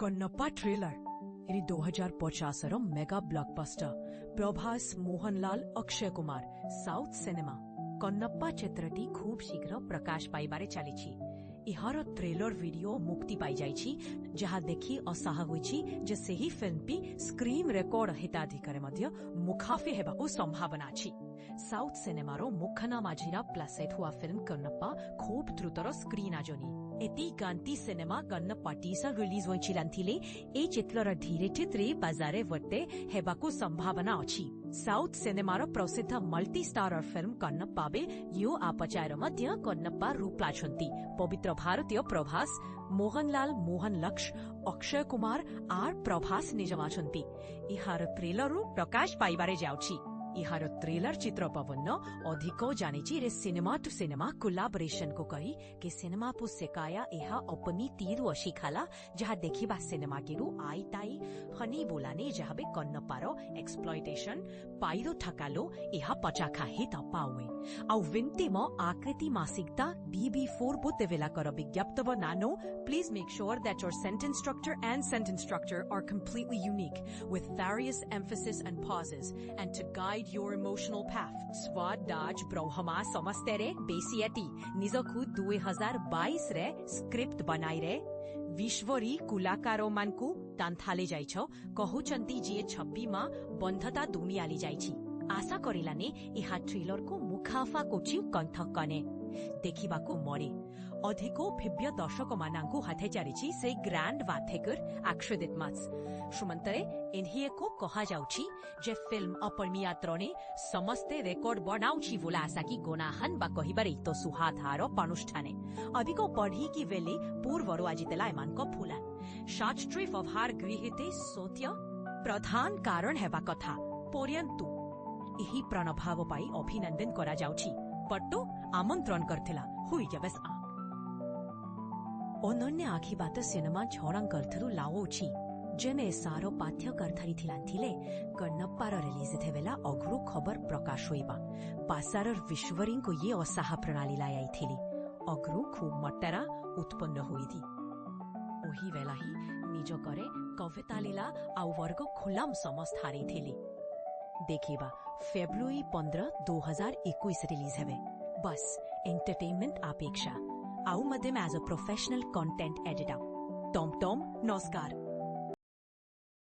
କନ୍ନପ୍ପା trailer ଏରି 2050 mega blockbuster Prabhas Mohanlal Akshay Kumar south cinema Kannappa ଚିତ୍ରଟି ଖୁବ୍ ଶୀଘ୍ର ପ୍ରକାଶ ପାଇବାରେ ଚାଲିଛି। ଏହାର ଟ୍ରେଲର ଭିଡିଓ ମୁକ୍ତି ପାଇଯାଇଛି, ଯାହା ଦେଖି ଆଶା ହୋଇଛି ଯେ ସେହି ଫିଲ୍ମଟି ସ୍କ୍ରିନ୍ ରେକର୍ଡ ହିତାଧିକାରୀ ମଧ୍ୟ ମୁଖାଫି ହେବାକୁ ସମ୍ଭାବନା ଅଛି। ସାଉଥ ସିନେମାର ମୁଖନା ମାଝିରା ପ୍ଲାସେଟ୍ ହୁଆ ଫିଲ୍ମ କନ୍ନପ୍ପା ଖୁବ୍ ଦ୍ରୁତର ସ୍କ୍ରିନ୍ ଆଜନି ଏତି ଗାନ୍ତି ସିନେମା କନ୍ନପ୍ପା ଟିଜର ରିଲିଜ ହୋଇଥିଲେ ଏ ଚିତ୍ରର ଧୀରେ ଧୀରେ ବାଜାରେ ବର୍ତ୍ତେ ହେବାକୁ ସମ୍ଭାବନା ଅଛି। ସାଉଥ ସିନେମାର ପ୍ରସିଦ୍ଧ ମଲ୍ଟି ଷ୍ଟାରର ଫିଲ୍ମ କନ୍ନପ୍ପାବେ ୟୁ ଆପଚାର ମଧ୍ୟ କନ୍ନପ୍ପା ରୂପାଛନ୍ତି। ପବିତ୍ର ଭାରତୀୟ ପ୍ରଭାସ ମୋହନଲାଲ ମୋହନ ଲକ୍ଷ ଅକ୍ଷୟ କୁମାର ଆର୍ ପ୍ରଭାସ ନିଜମାଛନ୍ତି। ଏହାର ଟ୍ରେଲରରୁ ପ୍ରକାଶ ପାଇବାରେ ଯାଉଛି। ଏହାର ଟ୍ରେଲର ଚିତ୍ର ପବନ ଅଧିକ ଜାଣିଛି ରେ ସିନେମା ଟୁ ସିନେମା କୋଲାବୋରେସନ को कही कि सिनेमा पु सिकाया यह अपनी तीरु अशिखाला जहा देखिबा सिनेमा केरु आई ताई हनी बोलाने जहा बे कन्नप्पारो एक्सप्लॉयटेशन पाइरो ठकालो यह पचाखा हित पावे आउ विंतिम आकृति मासिकता DB4 बुतेवेला कर विज्ञप्तव नानो please make sure that your sentence structure and sentence structure are completely unique with various emphasis and pauses and to guide your emotional path स्वाद दाज ब्रह्मा समस्ते रे बेसियती निजखु 2022 रे स्क्रिप्ट बनाई रे विश्वरी कुलाकारो मानकु तांथाले जाइछो कहउचंती जे छब्बी मा बंधता दुनियाली जाइछि। आशा करिलाने इहा ट्रेलर को मुखाफा कोची कंथक कने देखिबाको मरे अधिको भव्य दर्शक मानांकु हाथे चारिछि से ग्रैंड वाथेकर अक्षदित मास श्रीमंतरे इन्हीं को कहा जाउछि जे फिल्म अपरमियात्रने समस्ते रेकर्ड बनाउछि बोला आशा की गोनाहन बा कहिबारे तो सुहाधार अनुष्ठाने अधिको पढ़ी की वेले पूर्वरो आजितेला एमान को फुलान शास्त्री व्यवहार गृहीते सत्य प्रधान कारण हेबा कथा पर्यंतु एही प्रणभाव पाई अभिनंदन करा जाउछि पट्टो आमंत्रण करथिला हुई जबस अनन्य आखि बात सिनेमा झड़ां करथरु लाओछि जेमे सारो पाठ्य करथरी थिलांथिले कन्नप्पार रिलीज थेवेला अघुरु खबर प्रकाश होइबा पासारर विश्वरिं को ये असाहा प्रणाली लायाई थिली अघुरु खूब मट्टरा उत्पन्न होइथि ओही वेला ही निज करे कविता लीला आउ वर्ग खुलाम समस्त हारी थिली देखिबा फेब्रुआरी 15 2021 रिलीज हेबे बस एंटरटेनमेंट अपेक्षा आउ मध्यम as a professional content editor Tom नमस्कार।